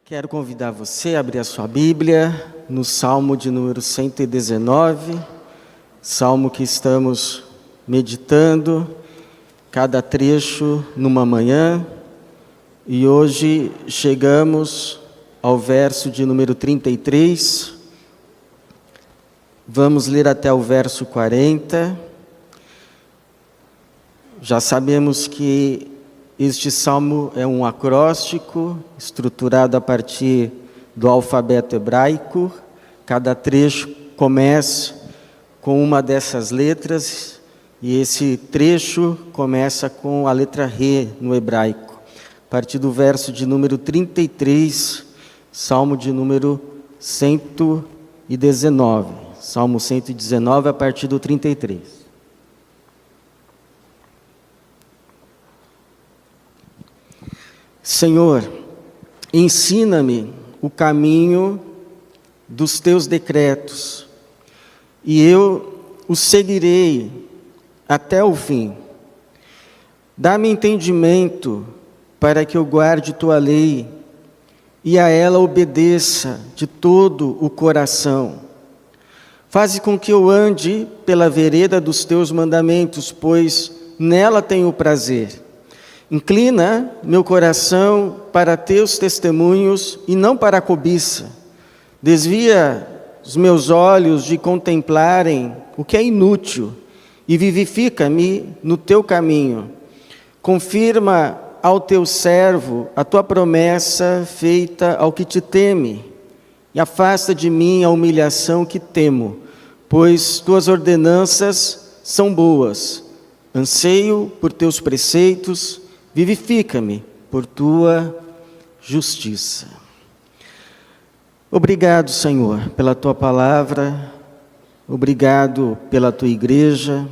Quero convidar você a abrir a sua Bíblia no Salmo de número 119, Salmo que estamos meditando, cada trecho numa manhã, e hoje chegamos ao verso de número 33, vamos ler até o verso 40. Já sabemos que este salmo é um acróstico, estruturado a partir do alfabeto hebraico. Cada trecho começa com uma dessas letras, e esse trecho começa com a letra Re no hebraico. A partir do verso de número 33, salmo de número 119. Salmo 119 a partir do 33. Senhor, ensina-me o caminho dos teus decretos, e eu os seguirei até o fim. Dá-me entendimento para que eu guarde tua lei e a ela obedeça de todo o coração. Faze com que eu ande pela vereda dos teus mandamentos, pois nela tenho prazer. Inclina meu coração para teus testemunhos e não para a cobiça. Desvia os meus olhos de contemplarem o que é inútil e vivifica-me no teu caminho. Confirma ao teu servo a tua promessa feita ao que te teme, e afasta de mim a humilhação que temo, pois tuas ordenanças são boas. Anseio por teus preceitos, vivifica-me por tua justiça. Obrigado, Senhor, pela tua palavra, obrigado pela tua igreja,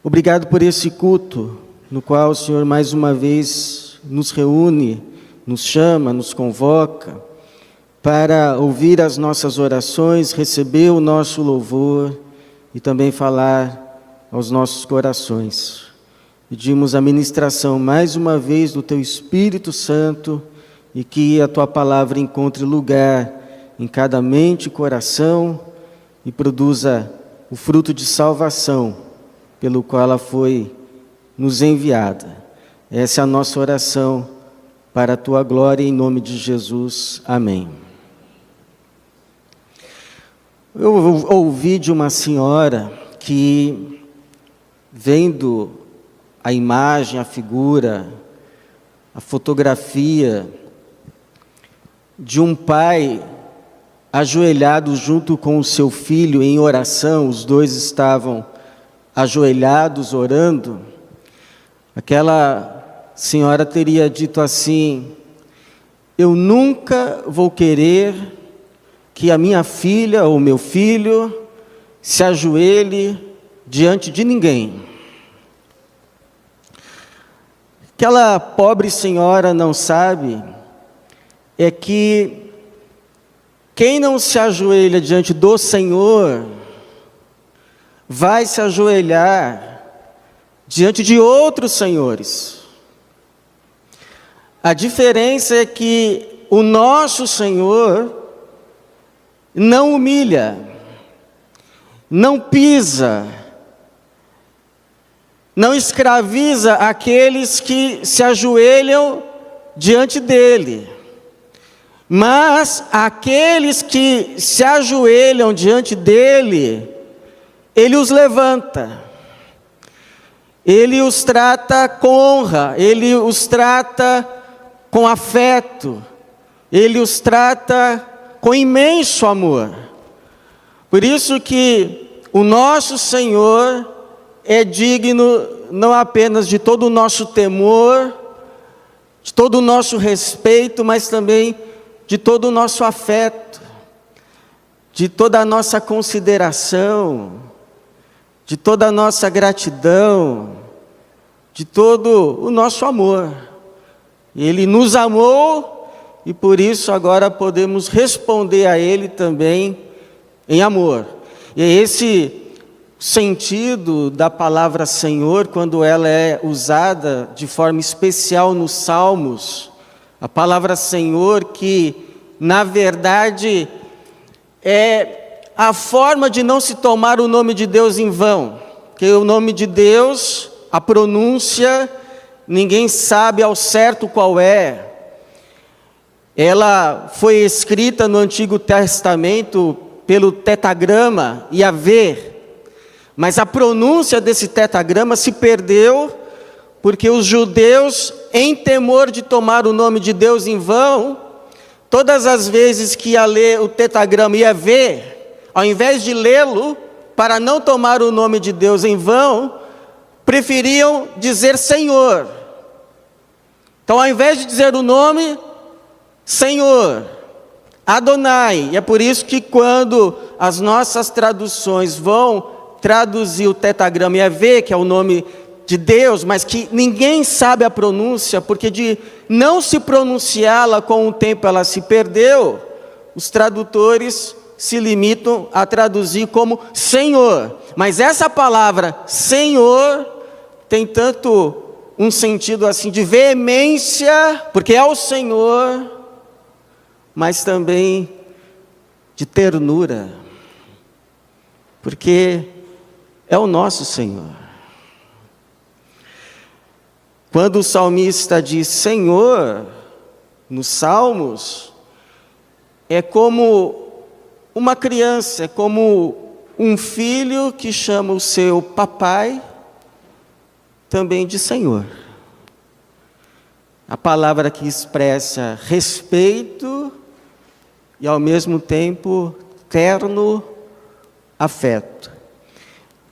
obrigado por esse culto no qual o Senhor mais uma vez nos reúne, nos chama, nos convoca para ouvir as nossas orações, receber o nosso louvor e também falar aos nossos corações. Pedimos a ministração mais uma vez do Teu Espírito Santo e que a Tua palavra encontre lugar em cada mente e coração e produza o fruto de salvação pelo qual ela foi nos enviada. Essa é a nossa oração para a Tua glória, em nome de Jesus. Amém. Eu ouvi de uma senhora que, vendo a imagem, a figura, a fotografia de um pai ajoelhado junto com o seu filho em oração, os dois estavam ajoelhados orando, aquela senhora teria dito assim: eu nunca vou querer que a minha filha ou meu filho se ajoelhe diante de ninguém. Aquela pobre senhora não sabe é que quem não se ajoelha diante do Senhor vai se ajoelhar diante de outros senhores. A diferença é que o nosso Senhor não humilha, não pisa, não escraviza aqueles que se ajoelham diante dele, mas aqueles que se ajoelham diante dele, ele os levanta, ele os trata com honra, ele os trata com afeto, ele os trata com imenso amor. Por isso que o nosso Senhor é digno não apenas de todo o nosso temor, de todo o nosso respeito, mas também de todo o nosso afeto, de toda a nossa consideração, de toda a nossa gratidão, de todo o nosso amor. Ele nos amou e por isso agora podemos responder a Ele também em amor. E é esse sentido da palavra Senhor, quando ela é usada de forma especial nos Salmos, A palavra Senhor, que na verdade é a forma de não se tomar o nome de Deus em vão. Porque o nome de Deus, a pronúncia, ninguém sabe ao certo qual é. Ela foi escrita no Antigo Testamento pelo tetagrama Yahvé, mas a pronúncia desse tetagrama se perdeu, porque os judeus, em temor de tomar o nome de Deus em vão, todas as vezes que ia ler o tetagrama Yahvé, ao invés de lê-lo, para não tomar o nome de Deus em vão, preferiam dizer Senhor. Então, ao invés de dizer o nome, Senhor, Adonai. E é por isso que quando as nossas traduções vão traduzir o tetagrama Yahvé, que é o nome de Deus, mas que ninguém sabe a pronúncia, porque de não se pronunciá-la com o tempo ela se perdeu, os tradutores se limitam a traduzir como Senhor. Mas essa palavra Senhor tem tanto um sentido assim de veemência, porque é o Senhor, mas também de ternura, porque é o nosso Senhor. Quando o salmista diz Senhor, nos Salmos, é como uma criança, é como um filho que chama o seu papai também de Senhor. A palavra que expressa respeito e ao mesmo tempo terno afeto.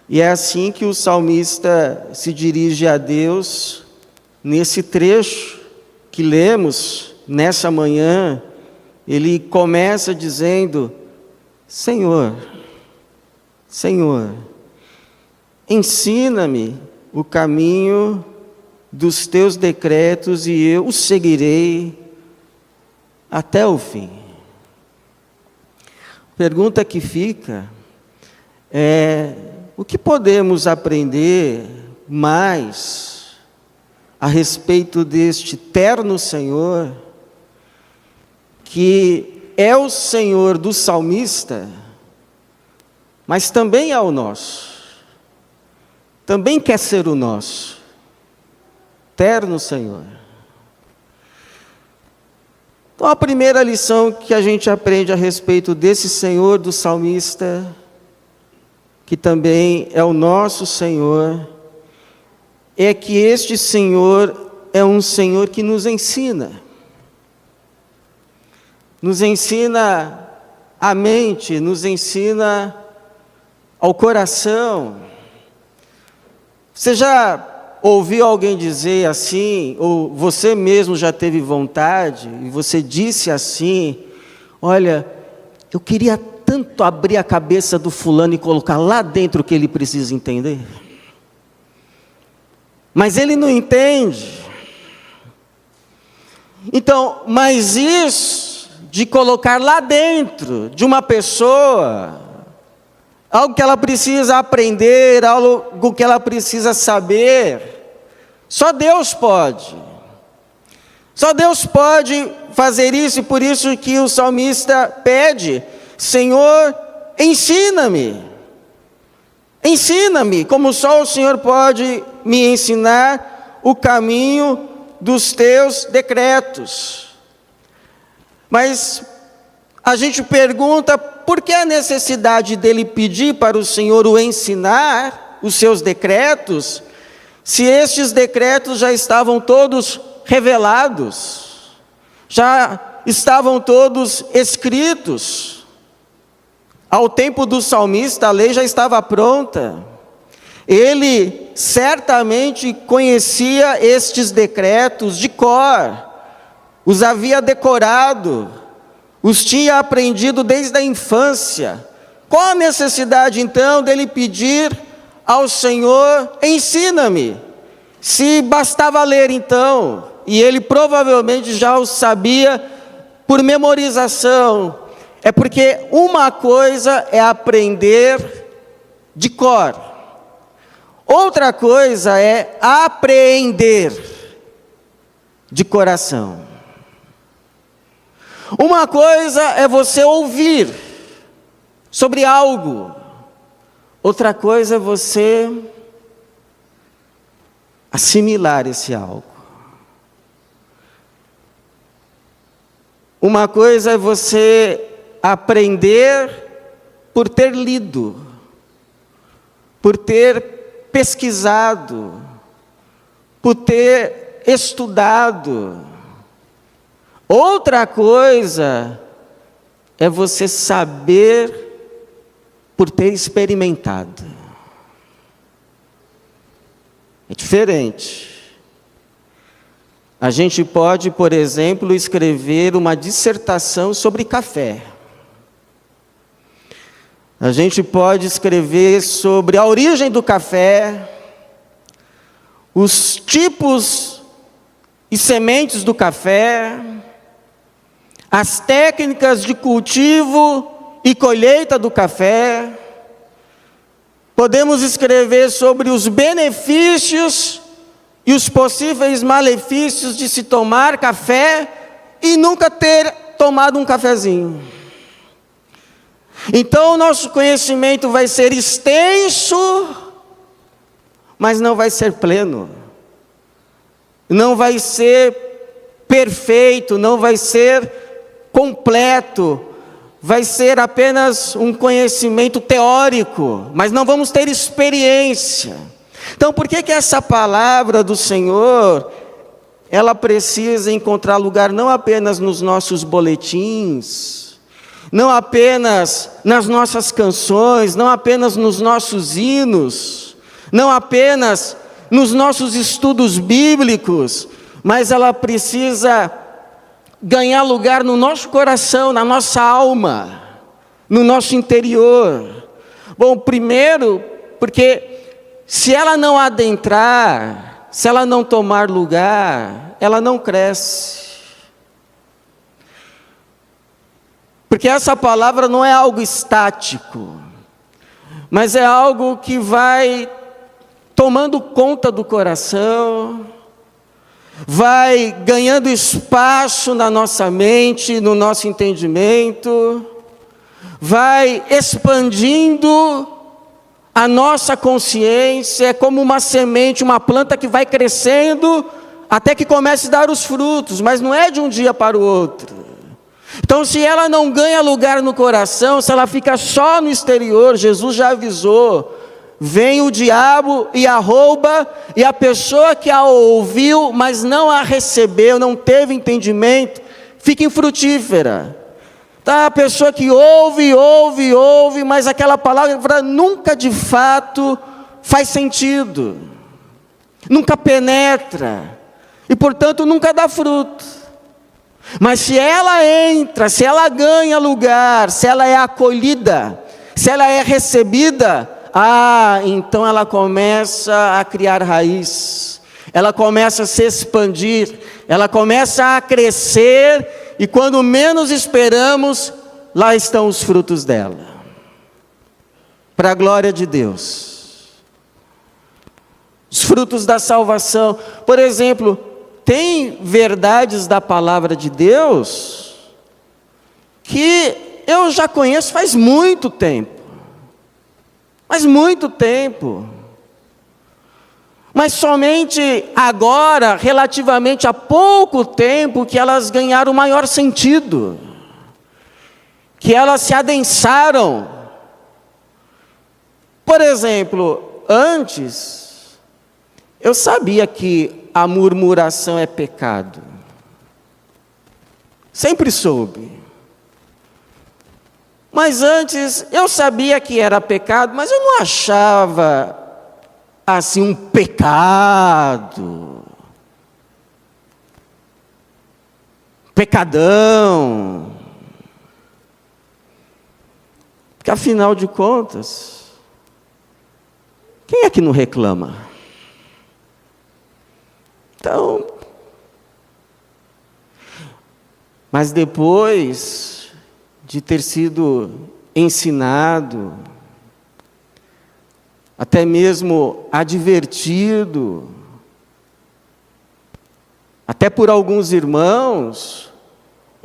E é assim que o salmista se dirige a Deus nesse trecho que lemos nessa manhã. Ele começa dizendo: Senhor, Senhor, ensina-me o caminho dos teus decretos e eu os seguirei até o fim. Pergunta que fica é: o que podemos aprender mais a respeito deste terno Senhor, que é o Senhor do salmista, mas também é o nosso, também quer ser o nosso, terno Senhor. Então a primeira lição que a gente aprende a respeito desse Senhor do salmista, que também é o nosso Senhor, é que este Senhor é um Senhor que nos ensina a mente, nos ensina ao coração. Você já ouviu alguém dizer assim, ou você mesmo já teve vontade, e você disse assim: olha, eu queria tanto abrir a cabeça do fulano e colocar lá dentro o que ele precisa entender, mas ele não entende. Então, mas isso de colocar lá dentro de uma pessoa algo que ela precisa aprender, algo que ela precisa saber, só Deus pode. Só Deus pode fazer isso, e por isso que o salmista pede: Senhor, ensina-me. Ensina-me, como só o Senhor pode me ensinar o caminho dos teus decretos. Mas a gente pergunta: por que a necessidade dele pedir para o Senhor o ensinar os seus decretos, se estes decretos já estavam todos revelados, já estavam todos escritos? Ao tempo do salmista, a lei já estava pronta. Ele certamente conhecia estes decretos de cor, os havia decorado, os tinha aprendido desde a infância. Qual a necessidade então dele pedir ao Senhor: ensina-me? Se bastava ler então, e ele provavelmente já o sabia por memorização. É porque uma coisa é aprender de cor, outra coisa é apreender de coração. Uma coisa é você ouvir sobre algo, outra coisa é você assimilar esse algo. Uma coisa é você aprender por ter lido, por ter pesquisado, por ter estudado. Outra coisa é você saber por ter experimentado. É diferente. A gente pode, por exemplo, escrever uma dissertação sobre café. A gente pode escrever sobre a origem do café, os tipos e sementes do café, as técnicas de cultivo e colheita do café. Podemos escrever sobre os benefícios e os possíveis malefícios de se tomar café e nunca ter tomado um cafezinho. Então o nosso conhecimento vai ser extenso, mas não vai ser pleno. Não vai ser perfeito, não vai ser completo. Vai ser apenas um conhecimento teórico, mas não vamos ter experiência. Então, por que essa palavra do Senhor, ela precisa encontrar lugar não apenas nos nossos boletins, não apenas nas nossas canções, não apenas nos nossos hinos, não apenas nos nossos estudos bíblicos, mas ela precisa ganhar lugar no nosso coração, na nossa alma, no nosso interior. Bom, primeiro, porque se ela não adentrar, se ela não tomar lugar, ela não cresce. Porque essa palavra não é algo estático, mas é algo que vai tomando conta do coração, vai ganhando espaço na nossa mente, no nosso entendimento, vai expandindo a nossa consciência. É como uma semente, uma planta que vai crescendo até que comece a dar os frutos, mas não é de um dia para o outro. Então, se ela não ganha lugar no coração, se ela fica só no exterior, Jesus já avisou, vem o diabo e a rouba, e a pessoa que a ouviu, mas não a recebeu, não teve entendimento, fica infrutífera. Tá, a pessoa que ouve, mas aquela palavra nunca de fato faz sentido, nunca penetra, e portanto nunca dá fruto. Mas se ela entra, se ela ganha lugar, se ela é acolhida, se ela é recebida, então ela começa a criar raiz, ela começa a se expandir, ela começa a crescer, e quando menos esperamos, lá estão os frutos dela, para a glória de Deus. Os frutos da salvação, por exemplo, tem verdades da palavra de Deus, que eu já conheço faz muito tempo, mas somente agora, relativamente há pouco tempo, que elas ganharam maior sentido, que elas se adensaram. Por exemplo, antes, eu sabia que a murmuração é pecado, sempre soube, mas antes eu sabia que era pecado, mas eu não achava assim um pecado, pecadão, porque afinal de contas, quem é que não reclama? Então, mas depois de ter sido ensinado, até mesmo advertido, até por alguns irmãos,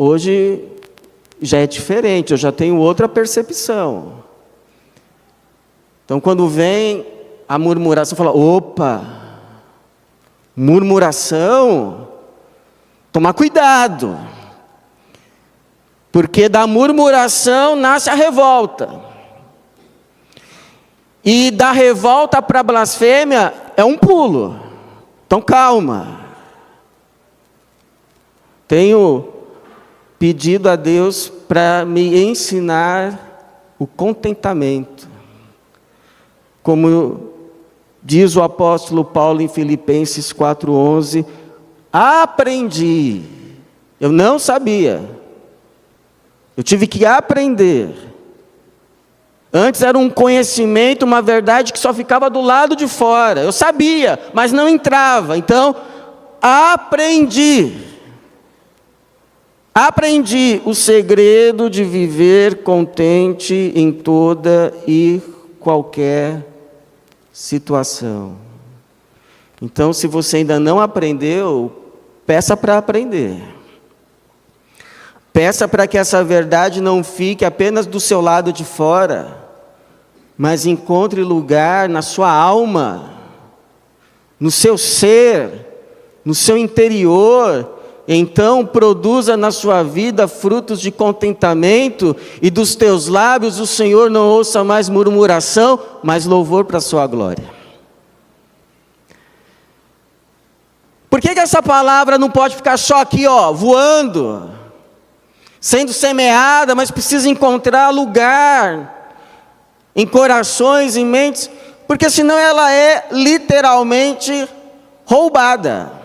Hoje já é diferente, eu já tenho outra percepção. Então, quando vem a murmuração, fala: opa, murmuração, tomar cuidado, porque da murmuração nasce a revolta, e da revolta para a blasfêmia é um pulo. Então calma. Tenho pedido a Deus para me ensinar o contentamento, como diz o apóstolo Paulo em Filipenses 4:11, aprendi, eu não sabia, eu tive que aprender. Antes era um conhecimento, uma verdade que só ficava do lado de fora, eu sabia, mas não entrava. Então, aprendi o segredo de viver contente em toda e qualquer situação. Então, se você ainda não aprendeu, peça para aprender. Peça para que essa verdade não fique apenas do seu lado de fora, mas encontre lugar na sua alma, no seu ser, no seu interior. Então produza na sua vida frutos de contentamento, e dos teus lábios o Senhor não ouça mais murmuração, mas louvor para a sua glória. Por que essa palavra não pode ficar só aqui, voando, sendo semeada, mas precisa encontrar lugar em corações, em mentes? Porque senão ela é literalmente roubada.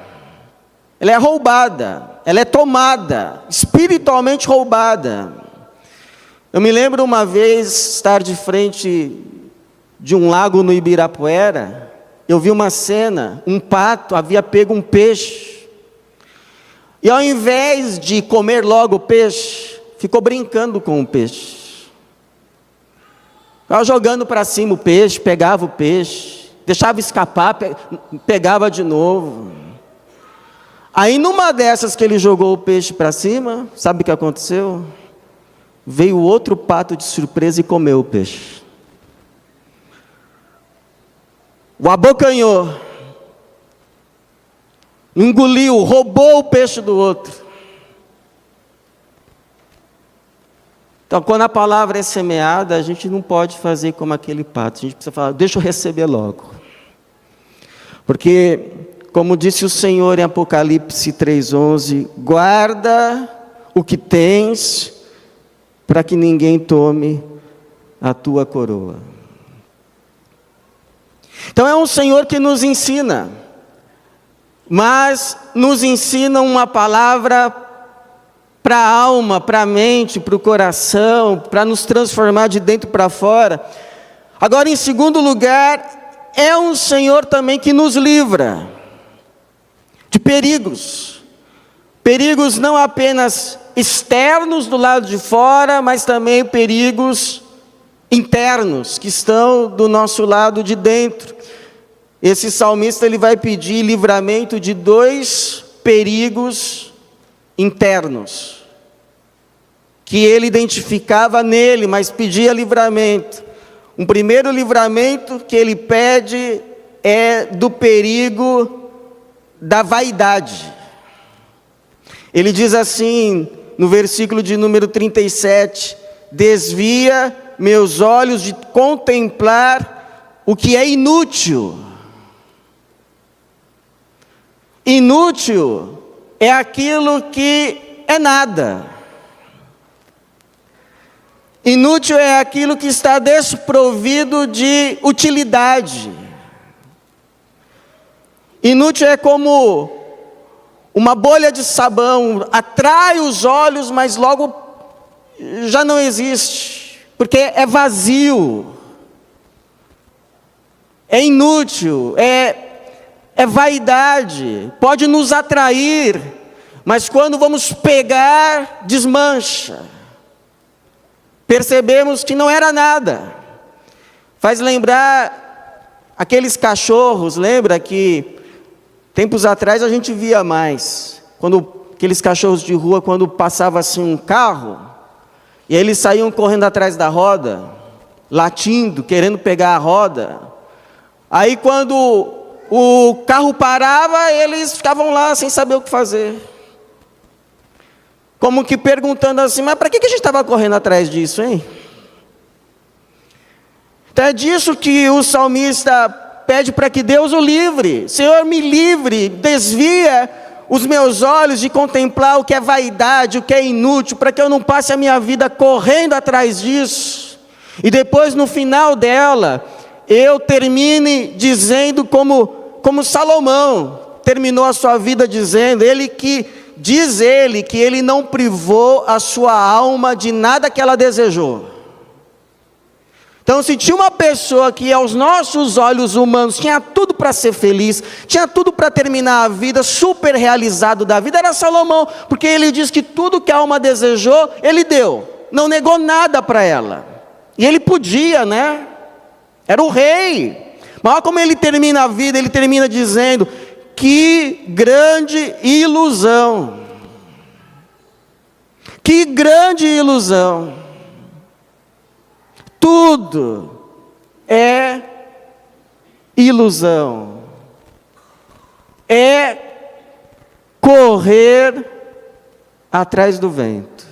Ela é roubada, ela é tomada, espiritualmente roubada. Eu me lembro uma vez estar de frente de um lago no Ibirapuera. Eu vi uma cena, um pato havia pego um peixe, e ao invés de comer logo o peixe, ficou brincando com o peixe. Ficava jogando para cima o peixe, pegava o peixe, deixava escapar, pegava de novo. Aí numa dessas que ele jogou o peixe para cima, sabe o que aconteceu? Veio outro pato de surpresa e comeu o peixe. O abocanhou, engoliu, roubou o peixe do outro. Então, quando a palavra é semeada, a gente não pode fazer como aquele pato. A gente precisa falar: deixa eu receber logo. Porque, como disse o Senhor em Apocalipse 3:11, guarda o que tens, para que ninguém tome a tua coroa. Então é um Senhor que nos ensina, mas nos ensina uma palavra para a alma, para a mente, para o coração, para nos transformar de dentro para fora. Agora, em segundo lugar, é um Senhor também que nos livra de perigos. Perigos não apenas externos do lado de fora, mas também perigos internos, que estão do nosso lado de dentro. Esse salmista ele vai pedir livramento de 2 perigos internos, que ele identificava nele, mas pedia livramento. Um primeiro livramento que ele pede é do perigo da vaidade. Ele diz assim, no versículo de número 37, desvia meus olhos de contemplar o que é inútil. Inútil é aquilo que é nada. Inútil é aquilo que está desprovido de utilidade. Inútil é como uma bolha de sabão, atrai os olhos, mas logo já não existe, porque é vazio, é inútil, é vaidade, pode nos atrair, mas quando vamos pegar, desmancha. Percebemos que não era nada. Faz lembrar aqueles cachorros, lembra que tempos atrás a gente via mais, quando aqueles cachorros de rua, quando passava assim um carro, e aí eles saíam correndo atrás da roda, latindo, querendo pegar a roda. Aí quando o carro parava, eles ficavam lá sem saber o que fazer. Como que perguntando assim, mas para que a gente estava correndo atrás disso, hein? Então é disso que o salmista pede para que Deus o livre. Senhor, me livre, desvia os meus olhos de contemplar o que é vaidade, o que é inútil, para que eu não passe a minha vida correndo atrás disso. E depois, no final dela, eu termine dizendo como Salomão terminou a sua vida dizendo, diz ele que ele não privou a sua alma de nada que ela desejou. Então, se tinha uma pessoa que aos nossos olhos humanos tinha tudo para ser feliz, tinha tudo para terminar a vida, super realizado da vida, era Salomão, porque ele diz que tudo que a alma desejou, ele deu, não negou nada para ela. E ele podia, né? Era o rei. Mas olha como ele termina a vida, ele termina dizendo, que grande ilusão. Que grande ilusão. Tudo é ilusão, é correr atrás do vento.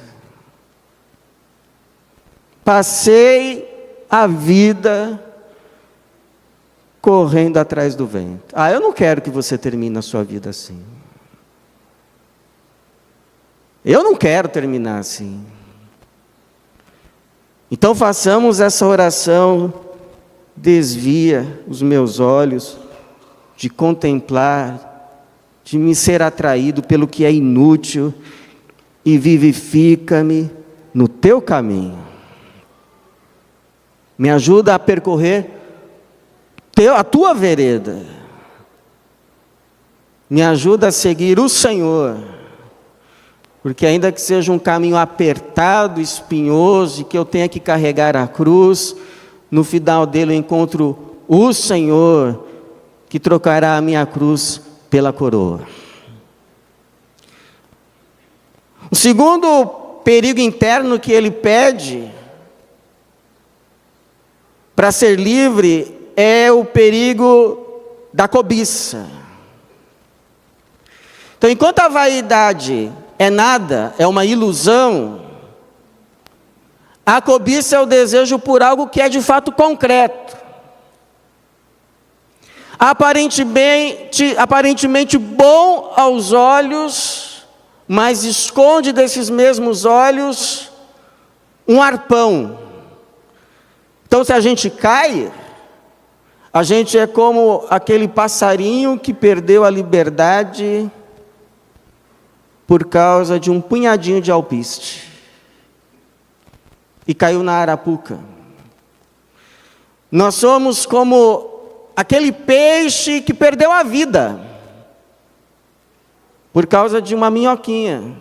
Passei a vida correndo atrás do vento. Eu não quero que você termine a sua vida assim. Eu não quero terminar assim. Então façamos essa oração, desvia os meus olhos de contemplar, de me ser atraído pelo que é inútil e vivifica-me no teu caminho. Me ajuda a percorrer a tua vereda. Me ajuda a seguir o Senhor. Porque ainda que seja um caminho apertado, espinhoso, e que eu tenha que carregar a cruz, no final dele eu encontro o Senhor, que trocará a minha cruz pela coroa. O segundo perigo interno que ele pede para ser livre é o perigo da cobiça. Então, enquanto a vaidade é nada, é uma ilusão, a cobiça é o desejo por algo que é de fato concreto. Aparentemente bom aos olhos, mas esconde desses mesmos olhos um arpão. Então, se a gente cai, a gente é como aquele passarinho que perdeu a liberdade por causa de um punhadinho de alpiste e caiu na arapuca. Nós somos como aquele peixe que perdeu a vida por causa de uma minhoquinha,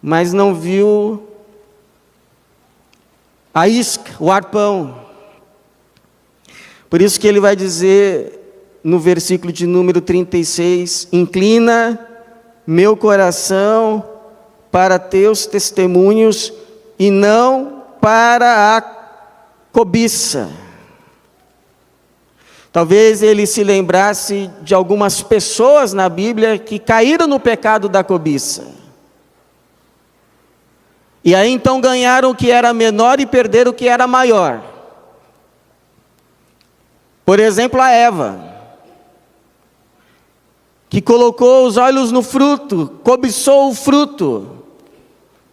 mas não viu a isca, o arpão. Por isso que ele vai dizer no versículo de número 36, inclina meu coração para teus testemunhos e não para a cobiça. Talvez ele se lembrasse de algumas pessoas na Bíblia que caíram no pecado da cobiça. E aí então ganharam o que era menor e perderam o que era maior. Por exemplo, a Eva, que colocou os olhos no fruto, cobiçou o fruto,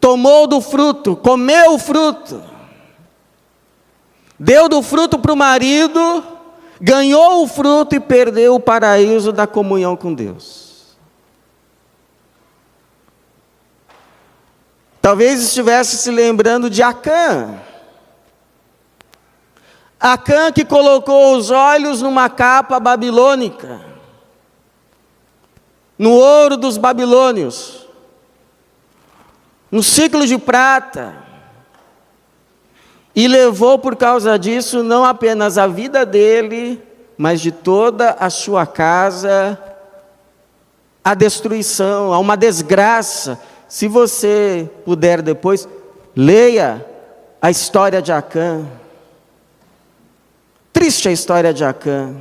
tomou do fruto, comeu o fruto, deu do fruto para o marido, ganhou o fruto e perdeu o paraíso da comunhão com Deus. Talvez estivesse se lembrando de Acã. Acã que colocou os olhos numa capa babilônica, no ouro dos babilônios, no ciclo de prata, e levou por causa disso não apenas a vida dele, mas de toda a sua casa à destruição, a uma desgraça. Se você puder depois, leia a história de Acã. Triste a história de Acã.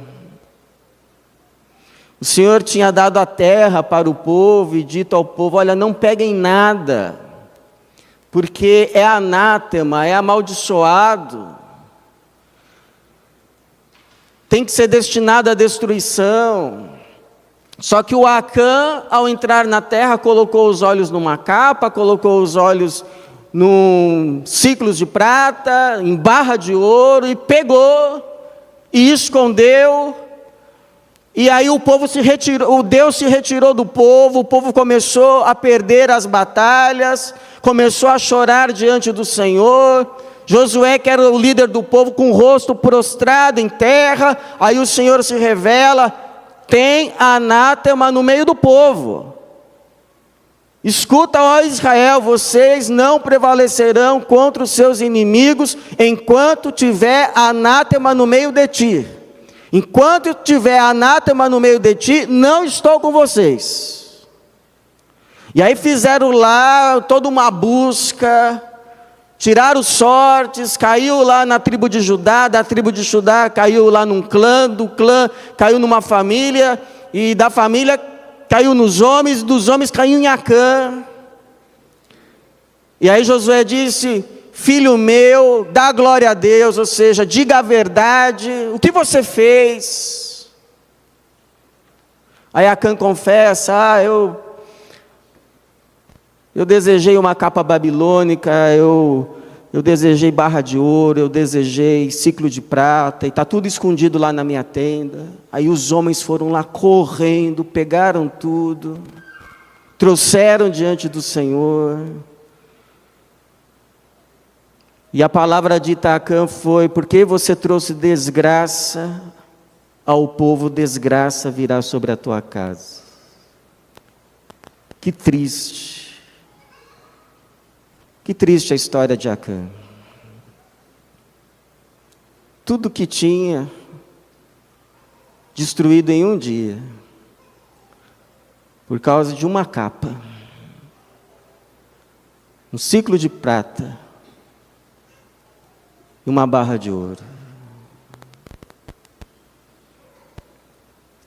O Senhor tinha dado a terra para o povo e dito ao povo: olha, não peguem nada, porque é anátema, é amaldiçoado, tem que ser destinado à destruição. Só que o Acã, ao entrar na terra, colocou os olhos numa capa, colocou os olhos num ciclos de prata, em barra de ouro, e pegou, e escondeu. E aí o povo se retirou, o Deus se retirou do povo, o povo começou a perder as batalhas, começou a chorar diante do Senhor. Josué, que era o líder do povo, com o rosto prostrado em terra, aí o Senhor se revela: tem anátema no meio do povo. Escuta, ó Israel, vocês não prevalecerão contra os seus inimigos, enquanto tiver anátema no meio de ti. Enquanto tiver anátema no meio de ti, não estou com vocês. E aí fizeram lá toda uma busca, tiraram sortes, caiu lá na tribo de Judá, da tribo de Judá caiu lá num clã, do clã caiu numa família, e da família caiu nos homens, dos homens caiu em Acã. E aí Josué disse: filho meu, dá glória a Deus, ou seja, diga a verdade, o que você fez? Aí Acã confessa: eu desejei uma capa babilônica, eu desejei barra de ouro, eu desejei ciclo de prata, e está tudo escondido lá na minha tenda. Aí os homens foram lá correndo, pegaram tudo, trouxeram diante do Senhor. E a palavra dita a Acã foi: porque você trouxe desgraça ao povo, desgraça virá sobre a tua casa. Que triste. Que triste a história de Acã. Tudo que tinha, destruído em um dia, por causa de uma capa, um ciclo de prata e uma barra de ouro.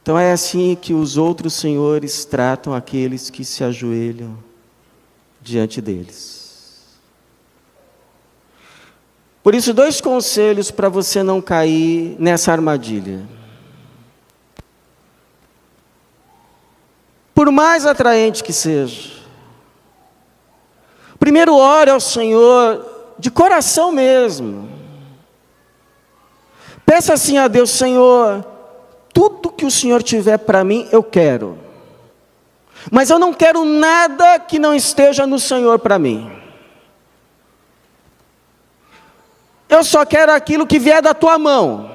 Então é assim que os outros senhores tratam aqueles que se ajoelham diante deles. Por isso, 2 conselhos para você não cair nessa armadilha. Por mais atraente que seja, primeiro, ore ao Senhor de coração mesmo. Peça assim a Deus: Senhor, tudo que o Senhor tiver para mim, eu quero. Mas eu não quero nada que não esteja no Senhor para mim. Eu só quero aquilo que vier da tua mão.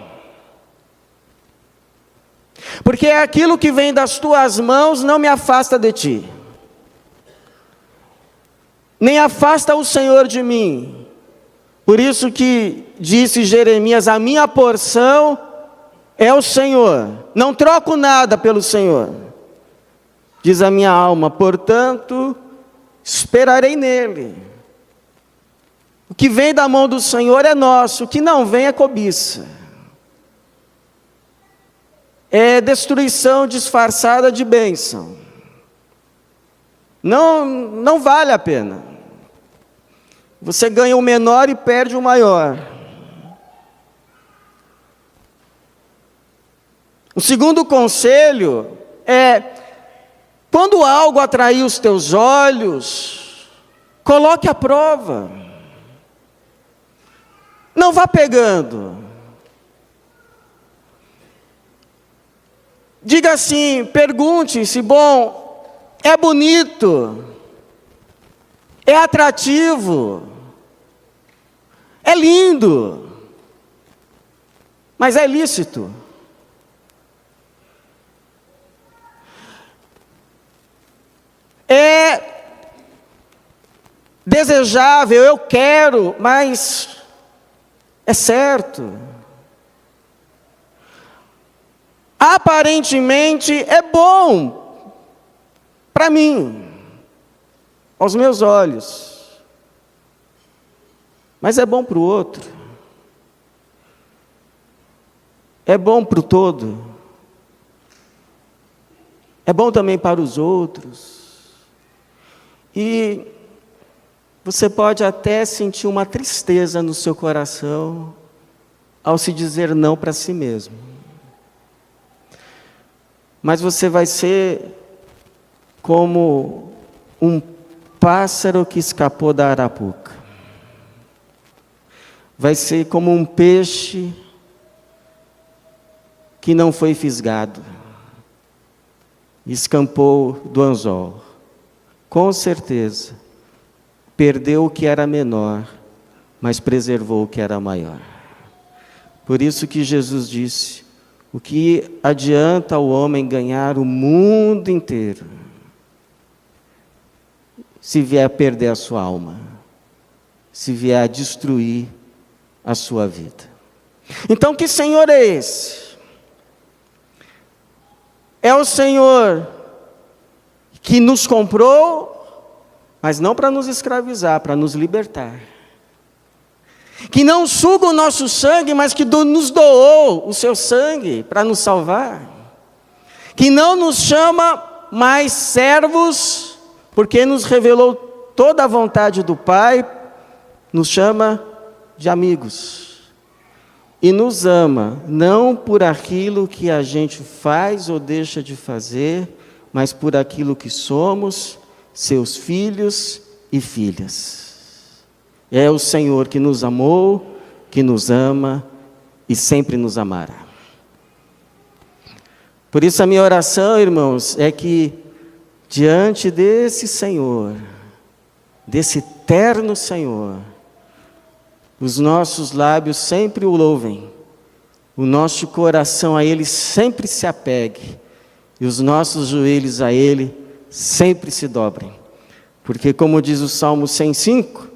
Porque aquilo que vem das tuas mãos não me afasta de ti. Nem afasta o Senhor de mim. Por isso que disse Jeremias: a minha porção é o Senhor. Não troco nada pelo Senhor. Diz a minha alma: portanto, esperarei nele. O que vem da mão do Senhor é nosso, o que não vem é cobiça. É destruição disfarçada de bênção. Não vale a pena. Você ganha o menor e perde o maior. O segundo conselho é: quando algo atrair os teus olhos, coloque à prova. Não vá pegando. Diga assim, pergunte-se: bom, é bonito, é atrativo, é lindo, mas é lícito. É desejável, eu quero, mas é certo. Aparentemente é bom, para mim, aos meus olhos, mas é bom para o outro, é bom para o todo, é bom também para os outros. E você pode até sentir uma tristeza no seu coração ao se dizer não para si mesmo. Mas você vai ser como um pássaro que escapou da arapuca. Vai ser como um peixe que não foi fisgado, escampou do anzol. Com certeza, perdeu o que era menor, mas preservou o que era maior. Por isso que Jesus disse: o que adianta o homem ganhar o mundo inteiro, se vier a perder a sua alma, se vier a destruir a sua vida? Então, que Senhor é esse? É o Senhor que nos comprou, mas não para nos escravizar, para nos libertar. Que não suga o nosso sangue, mas que nos doou o seu sangue para nos salvar. Que não nos chama mais servos, porque nos revelou toda a vontade do Pai, nos chama de amigos. E nos ama, não por aquilo que a gente faz ou deixa de fazer, mas por aquilo que somos, seus filhos e filhas. É o Senhor que nos amou, que nos ama e sempre nos amará. Por isso a minha oração, irmãos, é que diante desse Senhor, desse eterno Senhor, os nossos lábios sempre o louvem, o nosso coração a Ele sempre se apegue, e os nossos joelhos a Ele sempre se dobrem. Porque como diz o Salmo 105,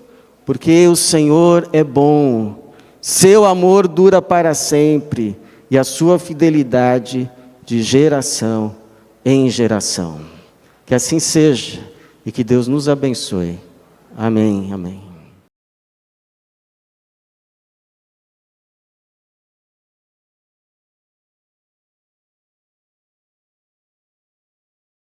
porque o Senhor é bom, seu amor dura para sempre, e a sua fidelidade de geração em geração. Que assim seja, e que Deus nos abençoe. Amém, amém.